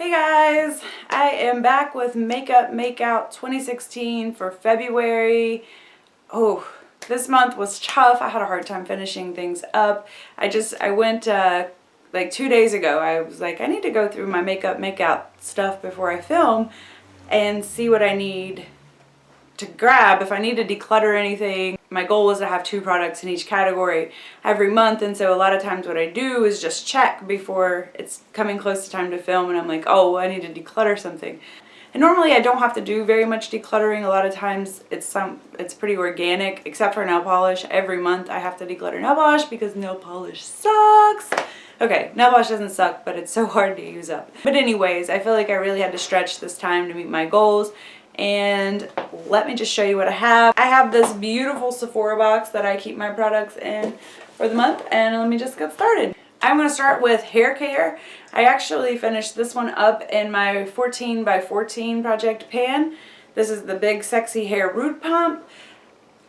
Hey guys, I am back with Makeout 2016 for February. Oh, this month was tough. I had a hard time finishing things up. I went like 2 days ago. I was like, I need to go through my Makeout stuff before I film and see what I need to grab if I need to declutter anything. My goal was to have 2 products in each category every month, and so a lot of times what I do is just check before it's coming close to time to film and I'm like, oh, I need to declutter something. And normally I don't have to do very much decluttering. A lot of times it's pretty organic, except for nail polish. Every month I have to declutter nail polish because nail polish sucks. Okay, nail polish doesn't suck, but it's so hard to use up. But anyways, I feel like I really had to stretch this time to meet my goals. And let me just show you what I have. I have this beautiful Sephora box that I keep my products in for the month, and let me just get started. I'm going to start with hair care. I actually finished this one up in my 14 by 14 project pan. This is the big sexy hair root pump.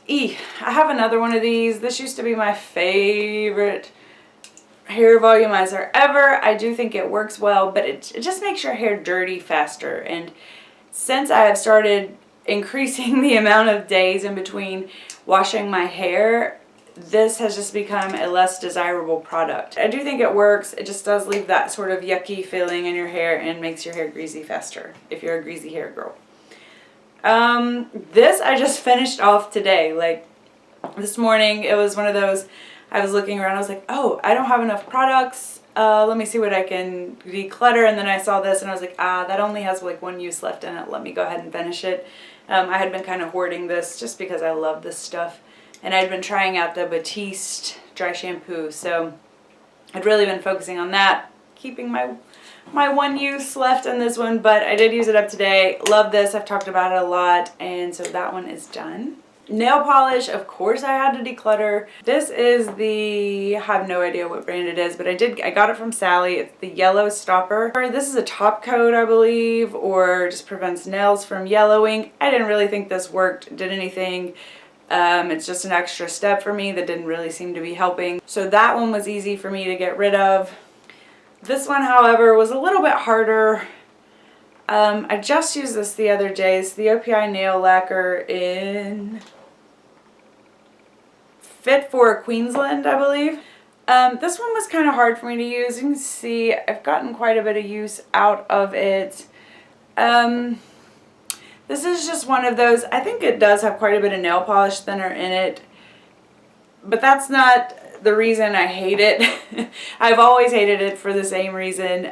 I have another one of these. This used to be my favorite hair volumizer ever. I do think it works well, but it just makes your hair dirty faster. And since I have started increasing the amount of days in between washing my hair, this has just become a less desirable product. I do think it works. It just does leave that sort of yucky feeling in your hair and makes your hair greasy faster if you're a greasy hair girl. This I just finished off today. Like this morning, it was one of those, I was looking around, I was like, oh, I don't have enough products. Let me see what I can declutter, and then I saw this and I was like, that only has like 1 use left in it. Let me go ahead and finish it. I had been kind of hoarding this just because I love this stuff, and I'd been trying out the Batiste Dry Shampoo, so I'd really been focusing on that, keeping my 1 use left in this one, but I did use it up today. Love this. I've talked about it a lot, and so that one is done. Nail polish, of course I had to declutter. This is I have no idea what brand it is, but I got it from Sally. It's the Yellow Stopper. This is a top coat, I believe, or just prevents nails from yellowing. I didn't really think this did anything. It's just an extra step for me that didn't really seem to be helping. So that one was easy for me to get rid of. This one, however, was a little bit harder. I just used this the other day. It's the OPI nail lacquer in Fit for Queensland, I believe. This one was kind of hard for me to use. You can see I've gotten quite a bit of use out of it. This is just one of those, I think it does have quite a bit of nail polish thinner in it, but that's not the reason I hate it. I've always hated it for the same reason.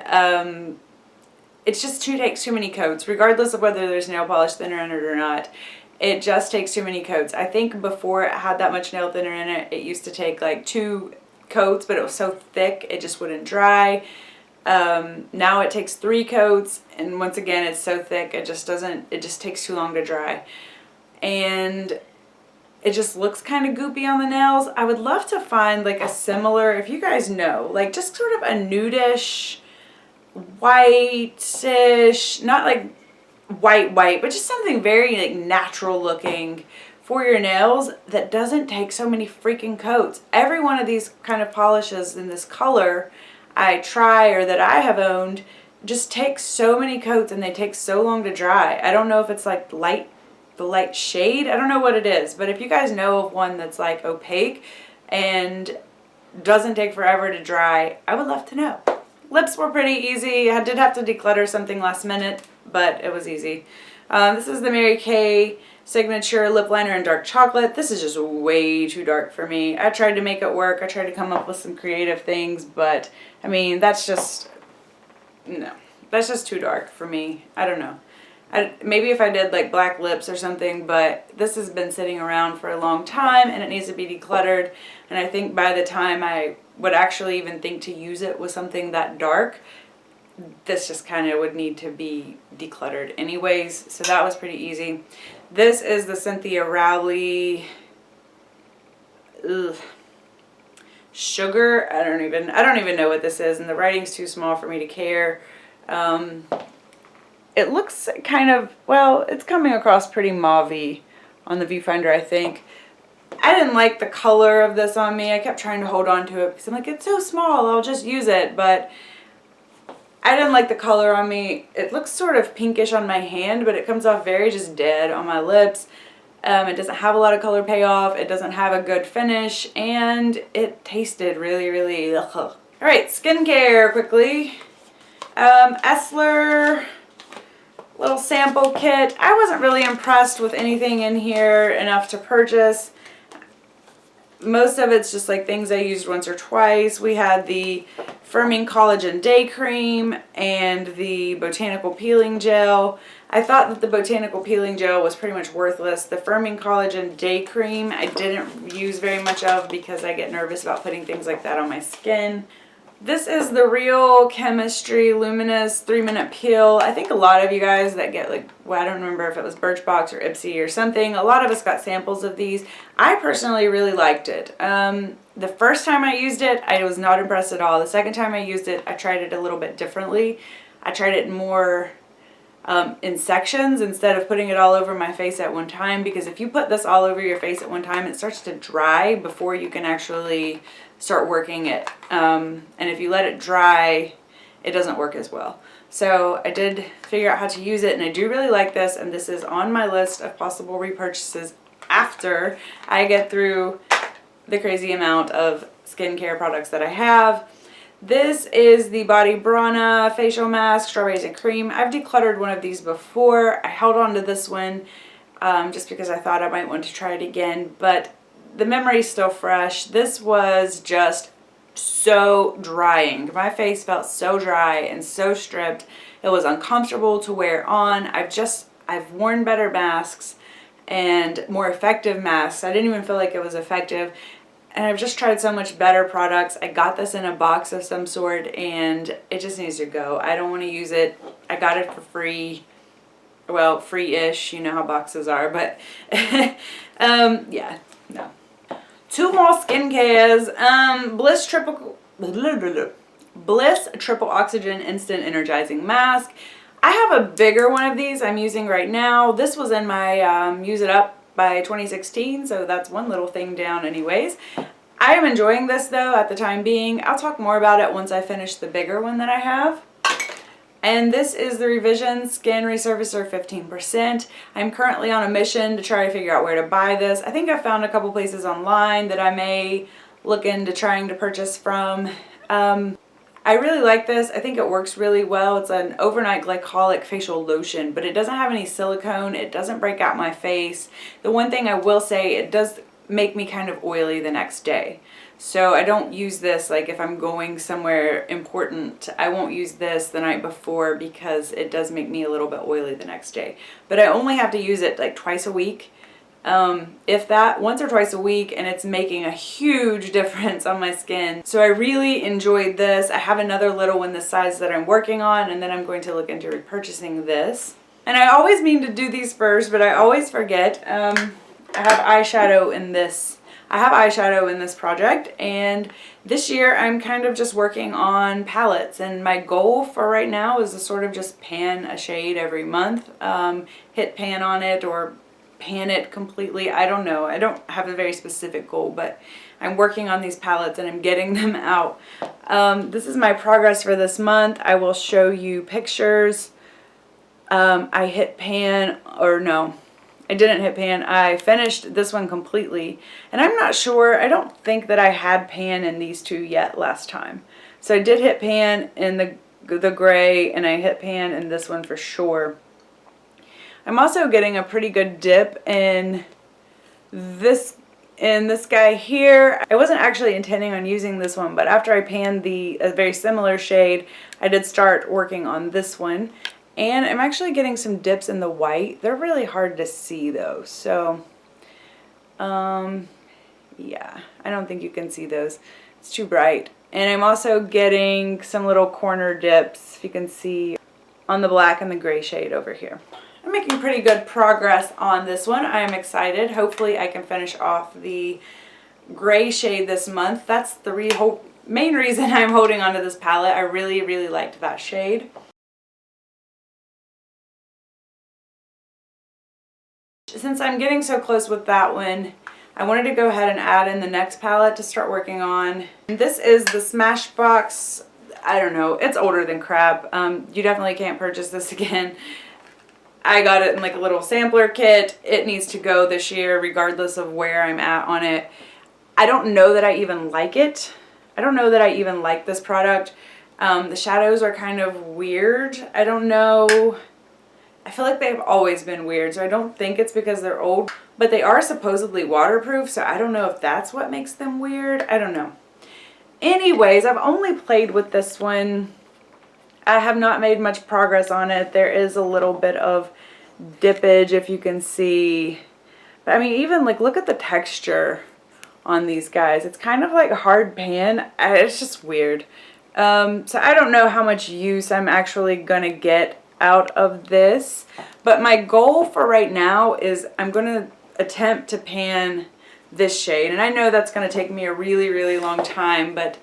It just takes too many coats, regardless of whether there's nail polish thinner in it or not. It just takes too many coats. I think before it had that much nail thinner in it, it used to take like 2 coats, but it was so thick it just wouldn't dry. Now it takes 3 coats, and once again it's so thick it just takes too long to dry. And it just looks kind of goopy on the nails. I would love to find like a similar, if you guys know, like just sort of a nudish, whitish, not like white, but just something very like natural looking for your nails that doesn't take so many freaking coats. Every one of these kind of polishes in this color I try or that I have owned just takes so many coats and they take so long to dry. I don't know if it's like the light shade. I don't know what it is, but if you guys know of one that's like opaque and doesn't take forever to dry, I would love to know. Lips were pretty easy. I did have to declutter something last minute, but it was easy. This is the Mary Kay Signature Lip Liner in Dark Chocolate. This is just way too dark for me. I tried to make it work. I tried to come up with some creative things, but I mean, that's just too dark for me. I don't know. Maybe if I did like black lips or something, but this has been sitting around for a long time and it needs to be decluttered. And I think by the time I would actually even think to use it with something that dark, this just kind of would need to be decluttered anyways. So that was pretty easy. This is the Cynthia Rowley Sugar. I don't even know what this is, and the writing's too small for me to care. It looks kind of, well, it's coming across pretty mauve-y on the viewfinder, I think. I didn't like the color of this on me. I kept trying to hold on to it because I'm like, it's so small, I'll just use it. But I didn't like the color on me. It looks sort of pinkish on my hand, but it comes off very just dead on my lips. It doesn't have a lot of color payoff. It doesn't have a good finish, and it tasted really, really ugh. All right, skincare quickly. Eslor little sample kit. I wasn't really impressed with anything in here enough to purchase. Most of it's just like things I used once or twice. We had the Firming Collagen Day Cream and the Botanical Peeling Gel. I thought that the Botanical Peeling Gel was pretty much worthless. The Firming Collagen Day Cream I didn't use very much of because I get nervous about putting things like that on my skin. This is the Real Chemistry Luminous 3-Minute Peel. I think a lot of you guys that get like, well, I don't remember if it was Birchbox or Ipsy or something. A lot of us got samples of these. I personally really liked it. The first time I used it, I was not impressed at all. The second time I used it, I tried it a little bit differently. I tried it more in sections instead of putting it all over my face at one time, because if you put this all over your face at one time, it starts to dry before you can actually start working it. And if you let it dry, it doesn't work as well. So I did figure out how to use it, and I do really like this, and this is on my list of possible repurchases after I get through the crazy amount of skincare products that I have. This is the Body Brana Facial Mask, Strawberries and Cream. I've decluttered one of these before. I held on to this one just because I thought I might want to try it again, but the memory's still fresh. This was just so drying. My face felt so dry and so stripped. It was uncomfortable to wear on. I've worn better masks and more effective masks. I didn't even feel like it was effective. And I've just tried so much better products. I got this in a box of some sort, and it just needs to go. I don't want to use it. I got it for free. Well, free-ish. You know how boxes are. But, yeah, no. Two more skincares. Bliss Triple Oxygen Instant Energizing Mask. I have a bigger one of these I'm using right now. This was in my Use It Up by 2016, so that's one little thing down anyways. I am enjoying this though at the time being. I'll talk more about it once I finish the bigger one that I have. And this is the Revision Skin Resurfacer 15%. I'm currently on a mission to try to figure out where to buy this. I think I found a couple places online that I may look into trying to purchase from. I really like this. I think it works really well. It's an overnight glycolic facial lotion, but it doesn't have any silicone. It doesn't break out my face. The one thing I will say, it does make me kind of oily the next day. So I don't use this like if I'm going somewhere important. I won't use this the night before because it does make me a little bit oily the next day. But I only have to use it like twice a week. If that, once or twice a week, and it's making a huge difference on my skin. So I really enjoyed this. I have another little one this size that I'm working on, and then I'm going to look into repurchasing this. And I always mean to do these first, but I always forget. I have eyeshadow in this. I have eyeshadow in this project, and this year I'm kind of just working on palettes, and my goal for right now is to sort of just pan a shade every month, hit pan on it or pan it completely. I don't know. I don't have a very specific goal, but I'm working on these palettes and I'm getting them out. This is my progress for this month. I will show you pictures. I hit pan, or no, I didn't hit pan. I finished this one completely, and I'm not sure. I don't think that I had pan in these two yet last time. So I did hit pan in the gray, and I hit pan in this one for sure. I'm also getting a pretty good dip in this guy here. I wasn't actually intending on using this one, but after I panned a very similar shade, I did start working on this one. And I'm actually getting some dips in the white. They're really hard to see though. So, yeah, I don't think you can see those. It's too bright. And I'm also getting some little corner dips, if you can see, on the black and the gray shade over here. I'm making pretty good progress on this one. I am excited. Hopefully I can finish off the gray shade this month. That's the main reason I'm holding onto this palette. I really, really liked that shade. Since I'm getting so close with that one, I wanted to go ahead and add in the next palette to start working on. And this is the Smashbox I don't know, it's older than crap. You definitely can't purchase this again. I got it in like a little sampler kit. It needs to go this year regardless of where I'm at on it. I don't know that I even like it. I don't know that I even like this product. The shadows are kind of weird. I don't know. I feel like they've always been weird, so I don't think it's because they're old. But they are supposedly waterproof, so I don't know if that's what makes them weird. I don't know. Anyways, I've only played with this one. I have not made much progress on it. There is a little bit of dippage, if you can see. But I mean, even like, look at the texture on these guys. It's kind of like hard pan. It's just weird. So I don't know how much use I'm actually gonna get out of this. But my goal for right now is I'm gonna attempt to pan this shade. And I know that's gonna take me a really, really long time, but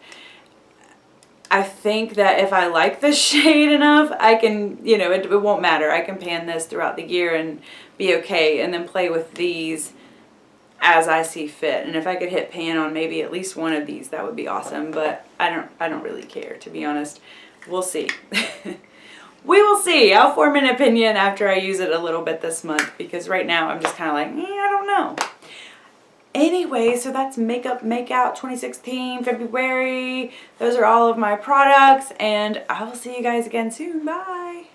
I think that if I like this shade enough, I can, you know, it won't matter. I can pan this throughout the year and be okay, and then play with these as I see fit. And if I could hit pan on maybe at least one of these, that would be awesome. But I don't really care, to be honest. We'll see. We will see. I'll form an opinion after I use it a little bit this month, because right now I'm just kind of like, I don't know. Anyway, so that's Makeup Makeout 2016, February. Those are all of my products, and I will see you guys again soon. Bye.